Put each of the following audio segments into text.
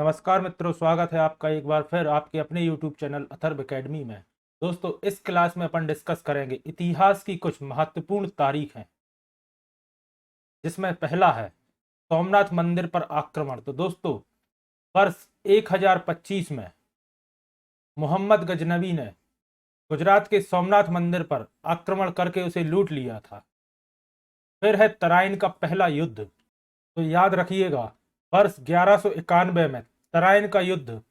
नमस्कार मित्रों, स्वागत है आपका एक बार फिर आपके अपने YouTube चैनल अथर्व एकेडमी में। दोस्तों, इस क्लास में अपन डिस्कस करेंगे इतिहास की कुछ महत्वपूर्ण तारीख हैं, जिसमें पहला है सोमनाथ मंदिर पर आक्रमण। तो दोस्तों, वर्ष 1025 में मोहम्मद गजनवी ने गुजरात के सोमनाथ मंदिर पर आक्रमण करके उसे लूट लिया था। फिर है तराइन का पहला युद्ध। तो याद रखिएगा, वर्ष 1191 में तराइन का युद्ध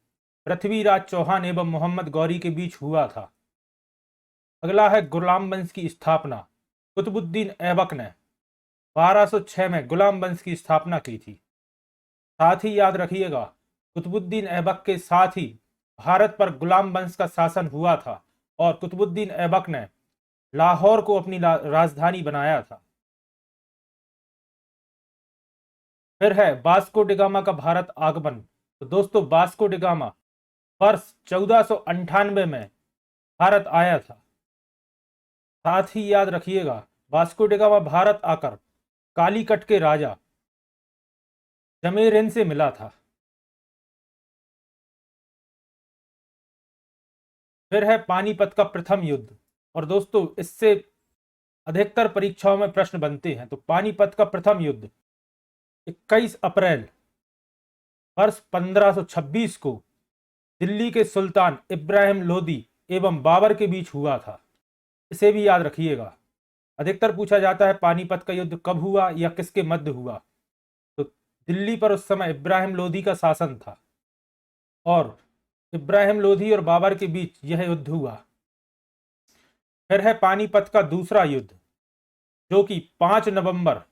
पृथ्वीराज चौहान एवं मोहम्मद गौरी के बीच हुआ था। अगला है गुलाम वंश की स्थापना। कुतुबुद्दीन ऐबक ने 1206 में गुलाम वंश की स्थापना की थी। साथ ही याद रखिएगा, कुतुबुद्दीन ऐबक के साथ ही भारत पर गुलाम वंश का शासन हुआ था और कुतुबुद्दीन ऐबक ने लाहौर को अपनी राजधानी बनाया था। फिर है वास्को डी गामा का भारत आगमन। तो दोस्तों, वास्को डी गामा वर्ष 1498 में भारत आया था। साथ ही याद रखिएगा, वास्को डी गामा भारत आकर कालीकट के राजा जमेरिन से मिला था। फिर है पानीपत का प्रथम युद्ध। और दोस्तों, इससे अधिकतर परीक्षाओं में प्रश्न बनते हैं। तो पानीपत का प्रथम युद्ध 21 अप्रैल वर्ष 1526 को दिल्ली के सुल्तान इब्राहिम लोदी एवं बाबर के बीच हुआ था। इसे भी याद रखिएगा। अधिकतर पूछा जाता है पानीपत का युद्ध कब हुआ या किसके मध्य हुआ। तो दिल्ली पर उस समय इब्राहिम लोदी का शासन था और इब्राहिम लोदी और बाबर के बीच यह युद्ध हुआ। फिर है पानीपत का दूसरा युद्ध, जो कि 5 नवंबर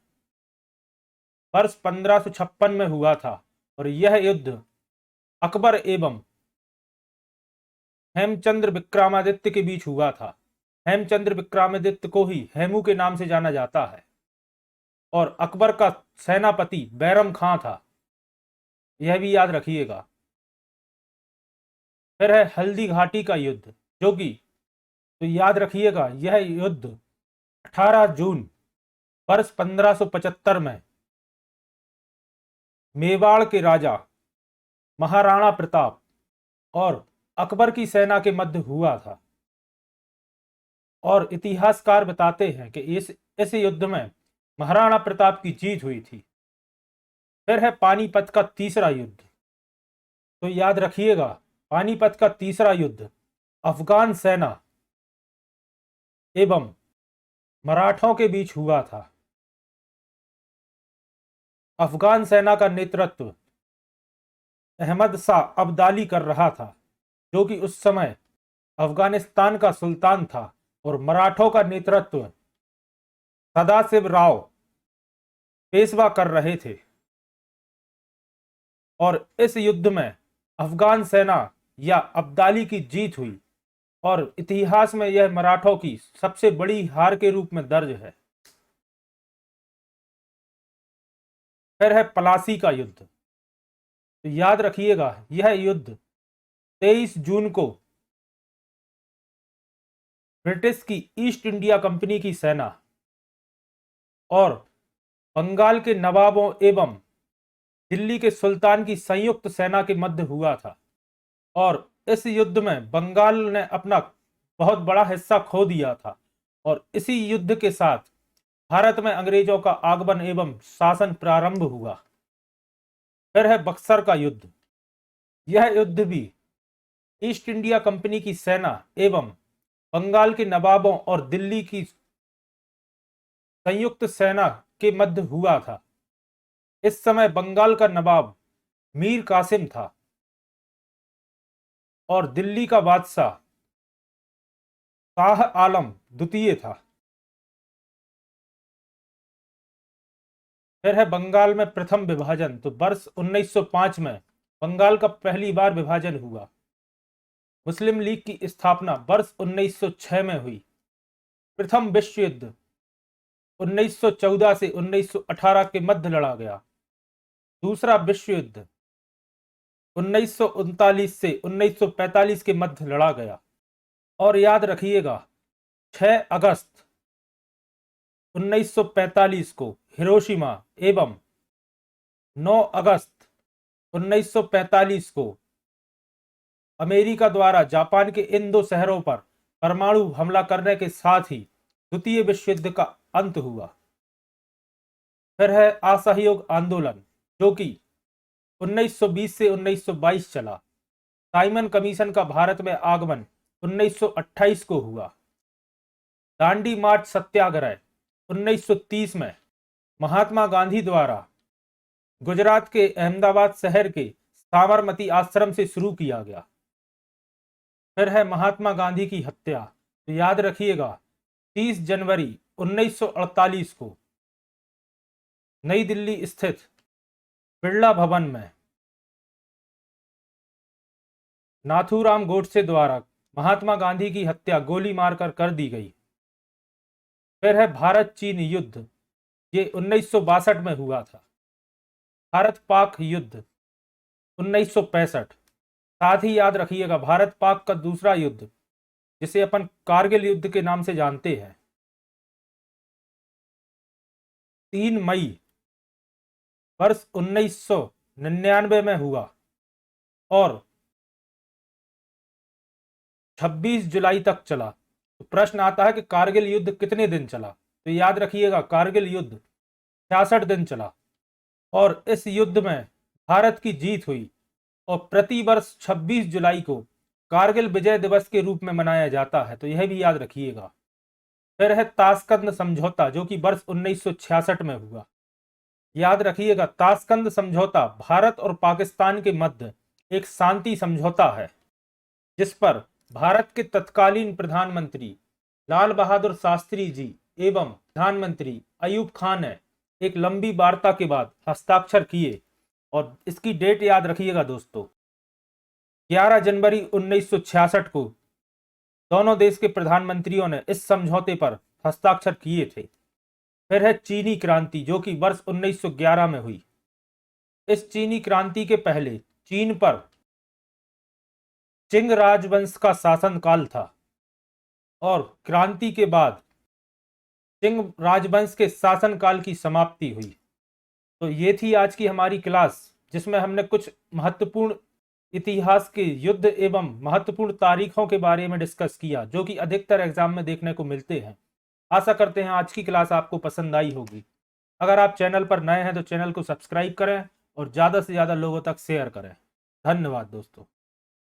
वर्ष 1556 में हुआ था और यह युद्ध अकबर एवं हेमचंद्र विक्रमादित्य के बीच हुआ था। हेमचंद्र विक्रमादित्य को ही हेमू के नाम से जाना जाता है और अकबर का सेनापति बैरम खां था। यह भी याद रखिएगा। फिर है हल्दी घाटी का युद्ध, जो कि तो याद रखिएगा, यह युद्ध 18 जून वर्ष 1575 में मेवाड़ के राजा महाराणा प्रताप और अकबर की सेना के मध्य हुआ था। और इतिहासकार बताते हैं कि इस युद्ध में महाराणा प्रताप की जीत हुई थी। फिर है पानीपत का तीसरा युद्ध। तो याद रखिएगा, पानीपत का तीसरा युद्ध अफगान सेना एवं मराठों के बीच हुआ था। अफगान सेना का नेतृत्व अहमद शाह अब्दाली कर रहा था, जो कि उस समय अफगानिस्तान का सुल्तान था, और मराठों का नेतृत्व सदाशिव राव पेशवा कर रहे थे। और इस युद्ध में अफगान सेना या अब्दाली की जीत हुई और इतिहास में यह मराठों की सबसे बड़ी हार के रूप में दर्ज है। फिर है पलासी का युद्ध। तो याद रखिएगा, यह युद्ध 23 जून को ब्रिटिश की ईस्ट इंडिया कंपनी की सेना और बंगाल के नवाबों एवं दिल्ली के सुल्तान की संयुक्त सेना के मध्य हुआ था। और इस युद्ध में बंगाल ने अपना बहुत बड़ा हिस्सा खो दिया था और इसी युद्ध के साथ भारत में अंग्रेजों का आगमन एवं शासन प्रारंभ हुआ। फिर है बक्सर का युद्ध। यह युद्ध भी ईस्ट इंडिया कंपनी की सेना एवं बंगाल के नवाबों और दिल्ली की संयुक्त सेना के मध्य हुआ था। इस समय बंगाल का नवाब मीर कासिम था और दिल्ली का बादशाह शाह आलम द्वितीय था। फिर है बंगाल में प्रथम विभाजन। तो वर्ष 1905 में बंगाल का पहली बार विभाजन हुआ। मुस्लिम लीग की स्थापना वर्ष 1906 में हुई। प्रथम विश्व युद्ध 1914 से 1918 के मध्य लड़ा गया। दूसरा विश्व युद्ध 1939 से 1945 के मध्य लड़ा गया। और याद रखिएगा, 6 अगस्त 1945 को हिरोशिमा एवं 9 अगस्त 1945 को अमेरिका द्वारा जापान के इन दो शहरों पर परमाणु हमला करने के साथ ही द्वितीय विश्व युद्ध का अंत हुआ। फिर है असहयोग आंदोलन, जो कि 1920 से 1922 चला। साइमन कमीशन का भारत में आगमन 1928 को हुआ। दांडी मार्च सत्याग्रह 1930 में महात्मा गांधी द्वारा गुजरात के अहमदाबाद शहर के साबरमती आश्रम से शुरू किया गया। फिर है महात्मा गांधी की हत्या, तो याद रखिएगा 30 जनवरी 1948 को नई दिल्ली स्थित बिरला भवन में नाथूराम गोडसे द्वारा महात्मा गांधी की हत्या गोली मारकर कर दी गई। फिर है भारत चीन युद्ध, ये 1962 में हुआ था। भारत पाक युद्ध 1965। साथ ही याद रखिएगा भारत पाक का दूसरा युद्ध, जिसे अपन कारगिल युद्ध के नाम से जानते हैं, 3 मई वर्ष 1999 में हुआ और 26 जुलाई तक चला। तो प्रश्न आता है कि कारगिल युद्ध कितने दिन चला, तो याद रखिएगा कारगिल युद्ध 66 दिन चला और इस युद्ध में भारत की जीत हुई और प्रतिवर्ष 26 जुलाई को कारगिल विजय दिवस के रूप में मनाया जाता है, तो यह भी याद रखिएगा। फिर है ताशकंद समझौता, जो कि वर्ष 1966 में हुआ। याद रखिएगा ताशकंद समझौता भारत और पाकिस्तान के मध्य एक शांति समझौता है, जिस पर भारत के तत्कालीन प्रधानमंत्री लाल बहादुर शास्त्री जी एवं प्रधानमंत्री अयूब खान ने एक लंबी वार्ता के बाद हस्ताक्षर किए और इसकी डेट याद रखिएगा दोस्तों, 11 जनवरी 1966 को दोनों देश के प्रधानमंत्रियों ने इस समझौते पर हस्ताक्षर किए थे। फिर है चीनी क्रांति, जो कि वर्ष 1911 में हुई। इस चीनी क्रांति के पहले चीन पर चिंग राजवंश का शासनकाल था और क्रांति के बाद चिंग राजवंश के शासनकाल की समाप्ति हुई। तो ये थी आज की हमारी क्लास, जिसमें हमने कुछ महत्वपूर्ण इतिहास के युद्ध एवं महत्वपूर्ण तारीखों के बारे में डिस्कस किया, जो कि अधिकतर एग्जाम में देखने को मिलते हैं। आशा करते हैं आज की क्लास आपको पसंद आई होगी। अगर आप चैनल पर नए हैं तो चैनल को सब्सक्राइब करें और ज़्यादा से ज़्यादा लोगों तक शेयर करें। धन्यवाद दोस्तों।